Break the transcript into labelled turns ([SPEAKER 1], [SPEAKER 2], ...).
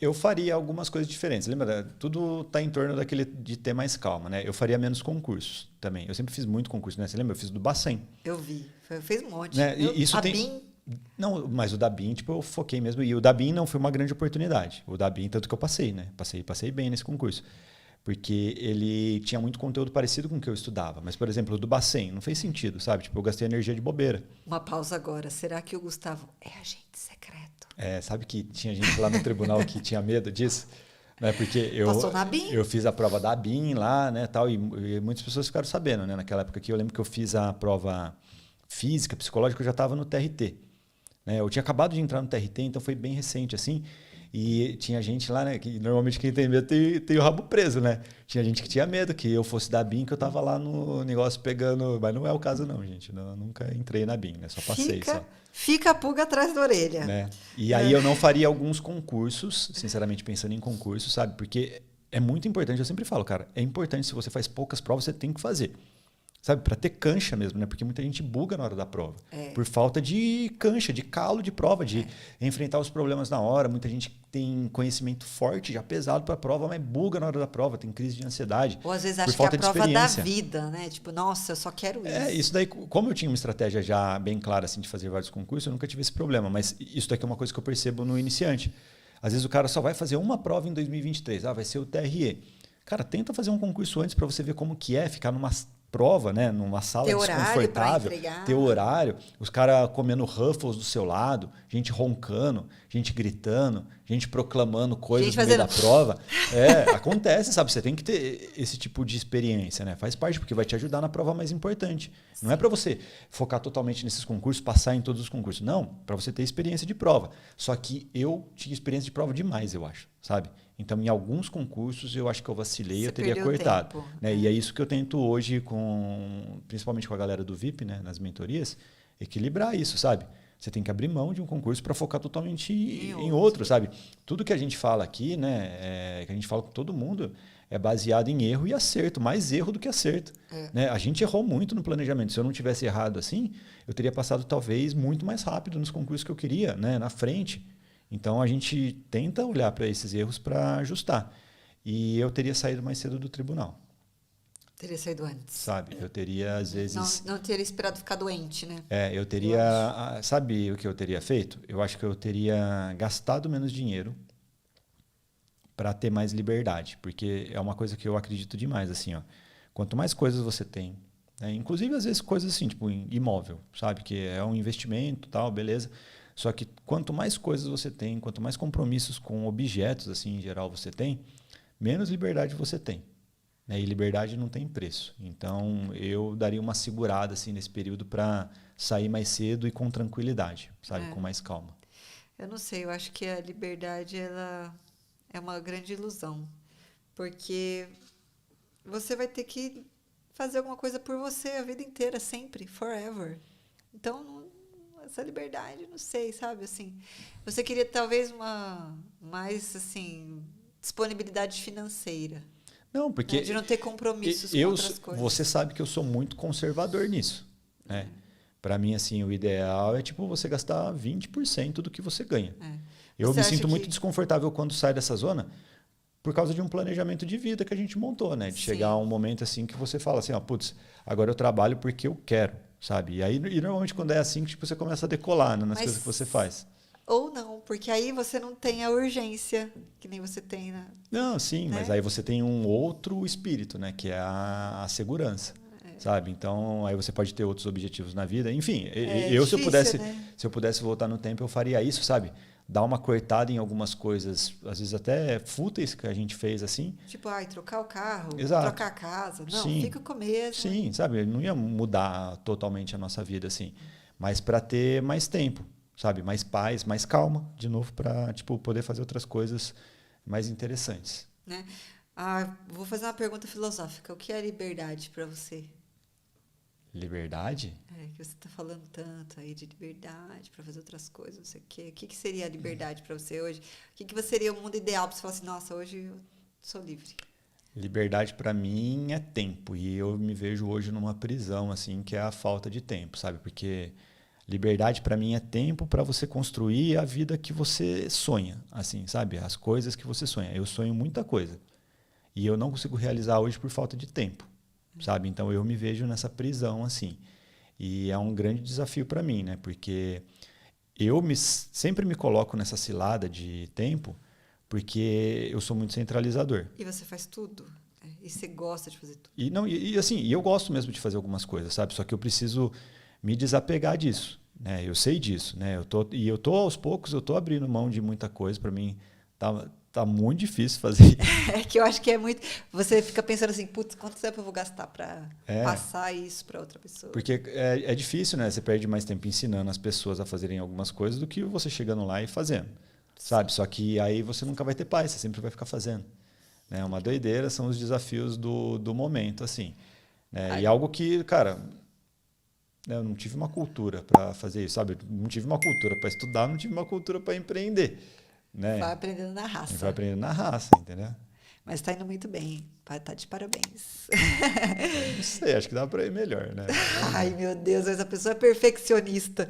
[SPEAKER 1] Eu faria algumas coisas diferentes. Lembra? Tudo está em torno daquele de ter mais calma, né? Eu faria menos concursos também. Eu sempre fiz muito concurso, né? Você lembra? Eu fiz do Bacen,
[SPEAKER 2] Eu vi. Fez um monte.
[SPEAKER 1] né? E isso
[SPEAKER 2] A
[SPEAKER 1] tem.
[SPEAKER 2] BIM,
[SPEAKER 1] Não, mas o da BIM, tipo, eu foquei mesmo. E o da BIM não foi uma grande oportunidade. O da BIM, tanto que eu passei, né? Passei bem nesse concurso. Porque ele tinha muito conteúdo parecido com o que eu estudava. Mas, por exemplo, o do Bacen, não fez sentido, sabe? Tipo, eu gastei energia de bobeira.
[SPEAKER 2] uma pausa agora. Será que o Gustavo é agente secreto?
[SPEAKER 1] É, sabe que tinha gente lá no tribunal que tinha medo disso? Né? Porque
[SPEAKER 2] Passou na BIM?
[SPEAKER 1] eu fiz a prova da BIM lá, né, tal, e muitas pessoas ficaram sabendo, né? Naquela época que eu lembro que eu fiz a prova física, psicológica, eu já estava no TRT. Né? Eu tinha acabado de entrar no TRT, então foi bem recente, assim. E tinha gente lá, né? Que normalmente quem tem medo tem o rabo preso, né? Tinha gente que tinha medo que eu fosse da BIM, que eu tava lá no negócio pegando. Mas não é o caso, não, gente. Eu nunca entrei na BIM, né? Só passei,
[SPEAKER 2] Fica,
[SPEAKER 1] só.
[SPEAKER 2] fica a pulga atrás da orelha.
[SPEAKER 1] Né? E aí eu não faria alguns concursos, sinceramente pensando em concursos, sabe? Porque é muito importante, eu sempre falo, cara, é importante se você faz poucas provas, você tem que fazer. Sabe, para ter cancha mesmo, né? Porque muita gente buga na hora da prova.
[SPEAKER 2] É.
[SPEAKER 1] Por falta de cancha, de calo de prova, de enfrentar os problemas na hora. Muita gente tem conhecimento forte, já pesado para a prova, mas buga na hora da prova, tem crise de ansiedade.
[SPEAKER 2] Ou às vezes
[SPEAKER 1] Por
[SPEAKER 2] acha que é a
[SPEAKER 1] falta de
[SPEAKER 2] prova da
[SPEAKER 1] experiência.
[SPEAKER 2] vida, né? Tipo, nossa, eu só quero
[SPEAKER 1] É,
[SPEAKER 2] isso.
[SPEAKER 1] isso daí, como eu tinha uma estratégia já bem clara assim, de fazer vários concursos, eu nunca tive esse problema. Mas isso daqui é uma coisa que eu percebo no iniciante. Às vezes o cara só vai fazer uma prova em 2023, vai ser o TRE. Cara, tenta fazer um concurso antes para você ver como que é ficar numa prova, né, numa sala
[SPEAKER 2] Ter horário para
[SPEAKER 1] desconfortável,
[SPEAKER 2] entregar.
[SPEAKER 1] ter horário, os caras comendo Ruffles do seu lado, gente roncando, gente gritando, gente proclamando coisas
[SPEAKER 2] Gente
[SPEAKER 1] no meio
[SPEAKER 2] fazendo-
[SPEAKER 1] da prova. É, acontece, sabe? Você tem que ter esse tipo de experiência, né? Faz parte, porque vai te ajudar na prova mais importante. Não é para você focar totalmente nesses concursos, passar em todos os concursos. Não, para você ter experiência de prova. Só que eu tinha experiência de prova demais, eu acho, sabe? Então, em alguns concursos, eu acho que eu vacilei,
[SPEAKER 2] Você
[SPEAKER 1] eu teria
[SPEAKER 2] perdeu
[SPEAKER 1] cortado.
[SPEAKER 2] tempo.
[SPEAKER 1] Né? E é isso que eu tento hoje, principalmente com a galera do VIP, né? Nas mentorias, equilibrar isso, sabe? Você tem que abrir mão de um concurso para focar totalmente em outro, sabe? Tudo que a gente fala aqui, né? Que a gente fala com todo mundo, é baseado em erro e acerto, mais erro do que acerto. Né? A gente errou muito no planejamento. Se eu não tivesse errado assim, eu teria passado talvez muito mais rápido nos concursos que eu queria, né? Na frente. Então a gente tenta olhar para esses erros para ajustar. E eu teria saído mais cedo do tribunal,
[SPEAKER 2] Teria saído antes.
[SPEAKER 1] sabe? Eu teria às vezes,
[SPEAKER 2] Não teria esperado ficar doente, né?
[SPEAKER 1] eu teria, sabe o que eu teria feito? Eu acho que eu teria gastado menos dinheiro para ter mais liberdade, porque é uma coisa que eu acredito demais, assim, ó. Quanto mais coisas você tem, né? Inclusive às vezes coisas assim, tipo imóvel, sabe? Que é um investimento, tal, beleza. Só que quanto mais coisas você tem, quanto mais compromissos com objetos, assim, em geral você tem, menos liberdade você tem. Né? E liberdade não tem preço. Então eu daria uma segurada assim nesse período para sair mais cedo e com tranquilidade, sabe? Com mais calma.
[SPEAKER 2] Eu não sei, eu acho que a liberdade ela é uma grande ilusão, porque você vai ter que fazer alguma coisa por você a vida inteira, sempre, forever. Então, essa liberdade, não sei, sabe, assim, você queria talvez uma mais assim disponibilidade financeira,
[SPEAKER 1] Não,
[SPEAKER 2] né, de
[SPEAKER 1] porque
[SPEAKER 2] não ter compromissos com outras
[SPEAKER 1] você
[SPEAKER 2] coisas.
[SPEAKER 1] sabe que eu sou muito conservador nisso, né? Para mim, assim, o ideal é tipo você gastar 20% do que você ganha. Eu
[SPEAKER 2] Você
[SPEAKER 1] me
[SPEAKER 2] acha
[SPEAKER 1] sinto muito
[SPEAKER 2] que
[SPEAKER 1] desconfortável quando saio dessa zona por causa de um planejamento de vida que a gente montou, né? De chegar a
[SPEAKER 2] sim,
[SPEAKER 1] um momento assim que você fala assim, ó, putz, agora eu trabalho porque eu quero, sabe? E aí, e normalmente quando é assim, tipo, você começa a decolar, né, nas coisas que você
[SPEAKER 2] mas
[SPEAKER 1] faz.
[SPEAKER 2] ou não, porque aí você não tem a urgência que nem você tem,
[SPEAKER 1] Não, sim, mas
[SPEAKER 2] né?
[SPEAKER 1] aí você tem um outro espírito, né? Que é a segurança, sabe? Então, aí você pode ter outros objetivos na vida. Enfim,
[SPEAKER 2] É
[SPEAKER 1] eu
[SPEAKER 2] difícil, né?
[SPEAKER 1] se eu pudesse voltar no tempo, eu faria isso, sabe? Dar uma cortada em algumas coisas, às vezes até fúteis que a gente fez assim.
[SPEAKER 2] Tipo, ai, trocar o carro,
[SPEAKER 1] Exato.
[SPEAKER 2] trocar a casa. Não,
[SPEAKER 1] Sim,
[SPEAKER 2] fica com o mesmo.
[SPEAKER 1] sim, sabe? Não ia mudar totalmente a nossa vida assim, mas para ter mais tempo, sabe? Mais paz, mais calma, de novo, para tipo poder fazer outras coisas mais interessantes.
[SPEAKER 2] Né? Ah, vou fazer uma pergunta filosófica. O que é liberdade para você?
[SPEAKER 1] Liberdade?
[SPEAKER 2] É, que você está falando tanto aí de liberdade para fazer outras coisas, não sei o quê. O que seria a liberdade para você hoje? O que você seria o mundo ideal para você falar assim, nossa, hoje eu sou livre?
[SPEAKER 1] Liberdade para mim é tempo e eu me vejo hoje numa prisão assim, que é a falta de tempo, sabe? Porque Liberdade para mim é tempo para você construir a vida que você sonha, assim, sabe? As coisas que você sonha. Eu sonho muita coisa e eu não consigo realizar hoje por falta de tempo, sabe? Então eu me vejo nessa prisão assim. E é um grande desafio para mim, né? Porque sempre me coloco nessa cilada de tempo, porque eu sou muito centralizador.
[SPEAKER 2] E você faz tudo. E você gosta de fazer tudo.
[SPEAKER 1] E não, assim, eu gosto mesmo de fazer algumas coisas, sabe? Só que eu preciso me desapegar disso, né? Eu sei disso, né? Eu tô aos poucos, eu tô abrindo mão de muita coisa. Para mim tá muito difícil fazer isso.
[SPEAKER 2] É que eu acho que é muito. Você fica pensando assim, putz, quanto tempo eu vou gastar para
[SPEAKER 1] É.
[SPEAKER 2] passar isso para outra pessoa?
[SPEAKER 1] Porque é difícil, né? Você perde mais tempo ensinando as pessoas a fazerem algumas coisas do que você chegando lá e fazendo, sabe? Só que aí você nunca vai ter paz, você sempre vai ficar fazendo. É uma doideira, são os desafios do momento, assim. Né? E algo que, cara, eu não tive uma cultura para fazer isso, sabe? Não tive uma cultura para estudar, não tive uma cultura para empreender. Né?
[SPEAKER 2] Vai aprendendo na raça.
[SPEAKER 1] Vai aprendendo na raça, entendeu?
[SPEAKER 2] Mas está indo muito bem. Tá de parabéns.
[SPEAKER 1] Não sei, acho que dá para ir melhor, né?
[SPEAKER 2] Ai, meu Deus, essa pessoa é perfeccionista.